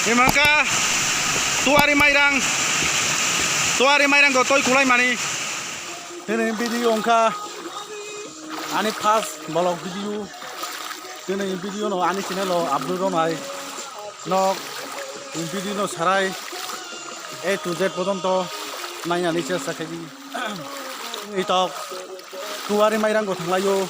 Imangka tuari mairang go toy kulai mani. Ini video ongka ani fast vlog video. Ini video no ani channel lo upload on ai. No video no sarai A to Z potonto nai ani chesta kedi. Ito tuari mairang go thanglayo.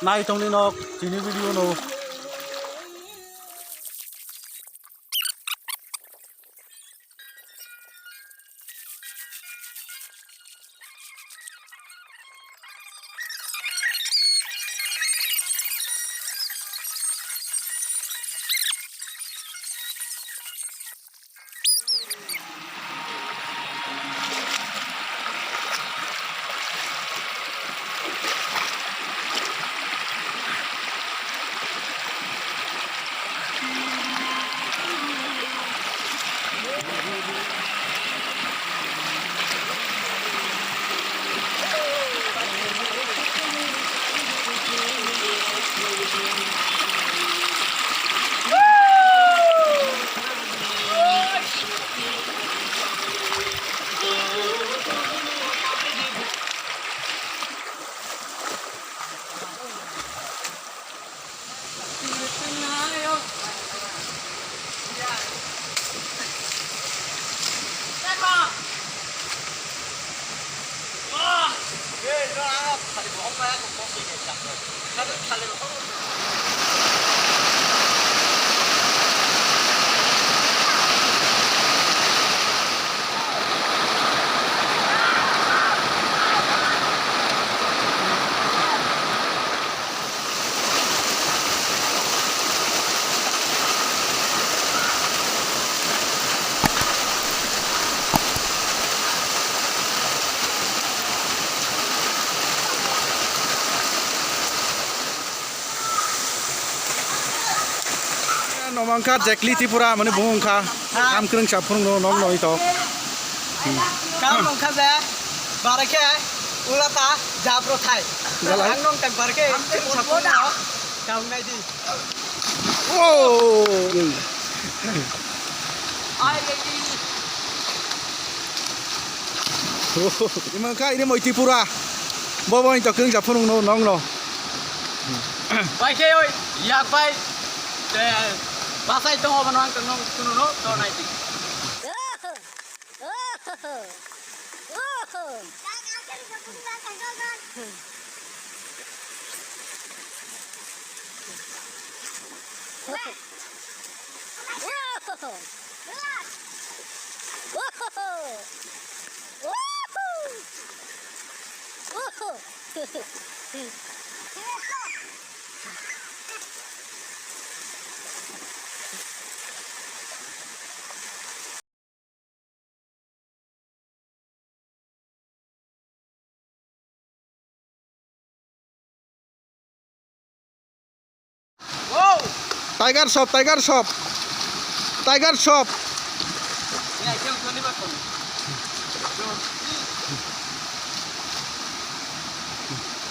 Nai tongni no chini video no. Nomangka Jackli Tripura mane bungka kam kreng sapung no nong noi to kam nong khaza barake ulata jabro thai ang nong kan barake sapung no kam nai di oh ai lagi Imangka ini moi Tripura bobo to kreng sapung no nong no bai ke oi yak bai Basai tong oban wang tong kuno no to nai ti. Tiger shop Ini yang tuan ni bakal.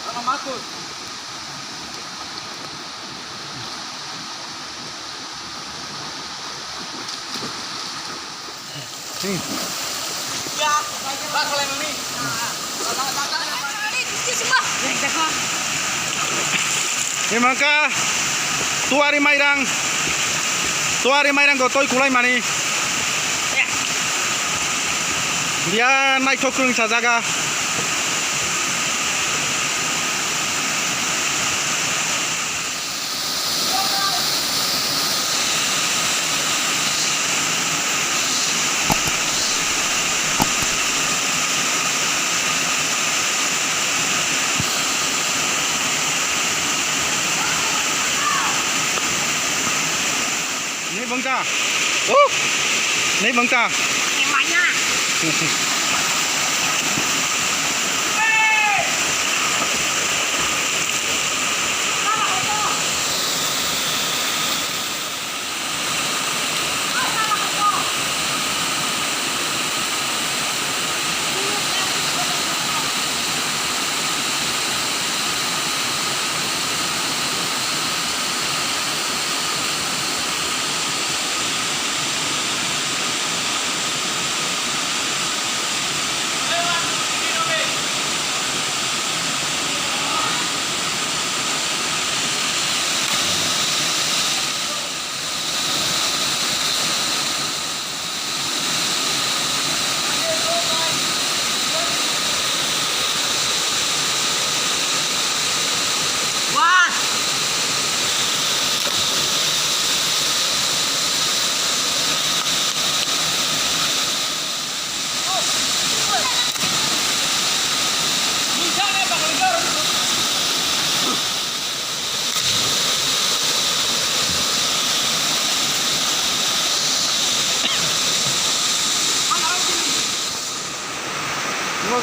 Ano makul? Ya, bakal yang ni. Imangka tuari mairang go toy kulai mani. Dia naik tokrung sajaga. Ini bangka. Ini bangka. Emangnya.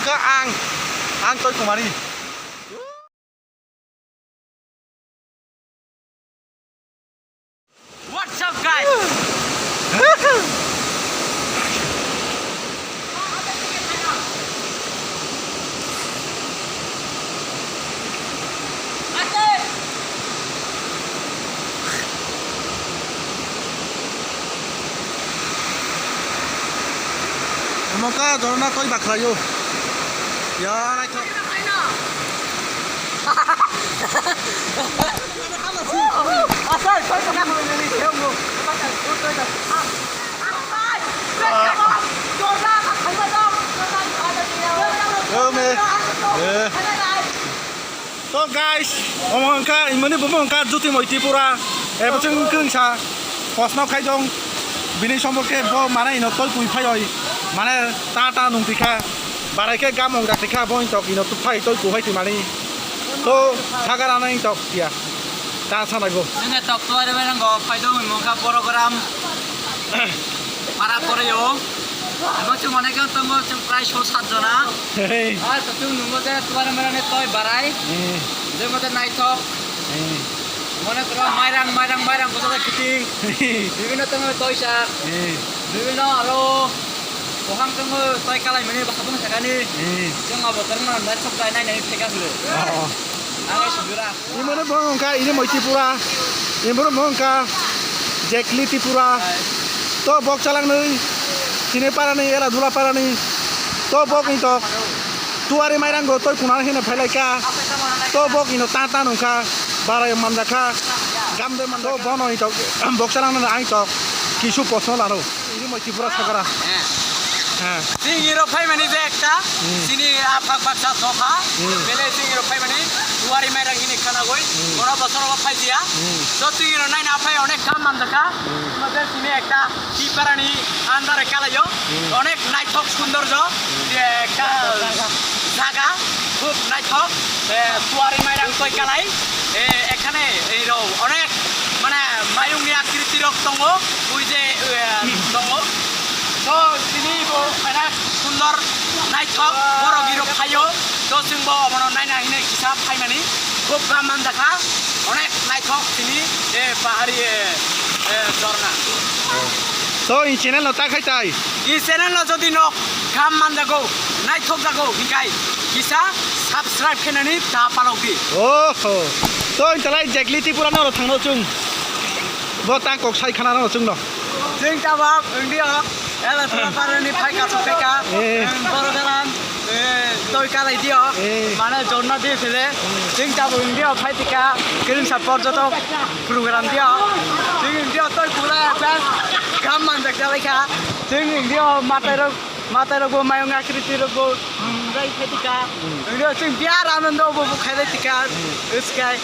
ke ang tôi kemari. What's up guys? Maka dorna koi baklayo. Ya naik to. Asal kau tak mahu ni dia mu. Pasal kau tu dah. So guys, omong ka imani bomong ka juti moi tipura. Ebachung kung sa posno khai jong bini সম্পর্কে মানে ইনো তই পুই phi হই মানে টা নুং টিকা বারাইকে গামং দা টিকা বই তক ইনো তু ফাই তই কুহাই তি মানে তো সাগার আনাই তক তিয়া তা সানাইবো Ini tok tu ada orang gak pai tu muka program para koreo. Emang cuma mereka tunggu cuma price show 7 jana. হেই Ah, tu nunggu deh tu ada mereka ni toy barai. Dia macam naik top. Mana tu mairang kau tu kita. Bibina tunggu toy syak. Bibina aro. Pohang tunggu toy kalai mana bahasa pun sekarang ni. Jangan apa terima naik top lain naik pegang dulu. Angin segera. ইমনে bomong ka ini moi tipura ইমনে bomong ka jekli tipura তো বক চালাং নই চিনে পারা নেই এলা ধুলা পারা নেই তো বক নি তো তুয়ারে মাইরাং গো তই কুনা হেনে ফাইলাইকা তো বক ইনো তা নংকা বারাই মানজাখা গামদে মান তো বন ই তো বক চালাং না আই তো কিছু প্রশ্ন লানো ini moi tipura সাগরা হ্যাঁ Singiro pai mani je ekta sini apak baksa sofa bele singiro pai mani tuari merang ini kana goi ora bosor ba pai dia so singiro nai na pai onek kam mandaka আমাদের sini ekta kiparani andare kalayo onek naithok sundarjo je ekta জায়গা খুব নাইথক তুয়ারি মাইরাং কই কালাই এখানে এই অনেক মানে মায়ুংনি আকৃতির দङ ওই যে দङ তো তিনি মানে সুন্দর নাইথক বড় গিরো ফাইও তো जोंबो অমন নাইনা হিনে কিসা ফাইমানি খুব গামান দেখা অনেক নাইথক তিনি পাহাড়ি ঝর্ণা তো এই চ্যানেল নতা খাইতাই ই চ্যানেল যদি ন গাম মান জাগো নাইথক জাগো হিকাই কিসা সাবস্ক্রাইব খেনানি তা পালকি ওহো তো ইতালাই জেকলি ত্রিপুরা ন থাংনো চুং ব তা কক সাই খানা ন চুং ন जों ताबाक ओंदिया एला थरा पारनि फाइका सफेका बरगारान तय कालाय दिया माने जन्ना दे फेले जों ताबो ओंदिया फाइटिका किरिन सा पर्यटक प्रोग्राम दिया जों ओंदिया तय पुरा प्लान गाम मान जालायका जों ओंदिया मातायरगो मायंग आकृतिरगो राय फाइटिका ओंदिया जों बियार आनन्द बबो खायलायटिका उसकाय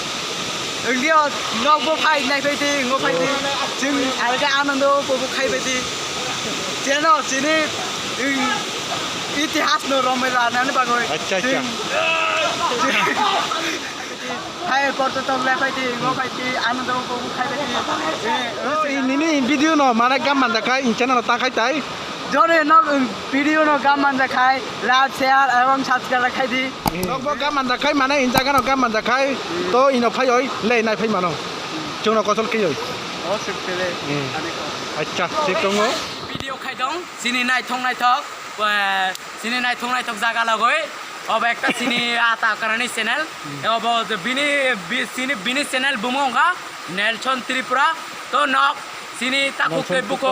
ओंदिया नगबो फाइ नायफैदि ngफैदि जों आलगा आनन्द बबो खायबायदि जेन जिनि इतिहास न रमै लानानै बागै अच्छा हाय पर्यटक लायफैदि ngफैदि आनन्द बबो खायबायदि ini video no mana gam man dakai in channel ta khaitai जरे न भिडियो न गाम मान खाय लाइक शेयर एवं सब्सक्राइब खाय दी nokbo gam man dakai mana in jaga no gam man dakai to ino phai oi le nai phai mano chung no kosol ke oi O सिक्तेले acha sik tongo video खाय दं सिनि नायथं नायथक जागा लगै अब একটা सिनि आता करनी चैनल अब बिनि चैनल बुमोगा नेलसन त्रिपुरा तो नक सिनि ताकु बुको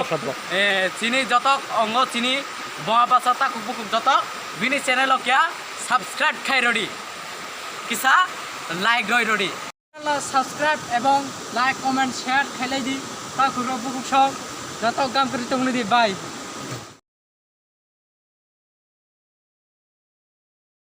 सिनि जतक अंग सिनि बहाबासा ताकु बुको जतक बिनि चैनल क्या सब्सक्राइब खाय रडी किसा लाइक गय रडी सब्सक्राइब एवं लाइक कमेंट शेयर खायलाय दी ताकु बुको सब जतक गाम करि तंगनि दी बाय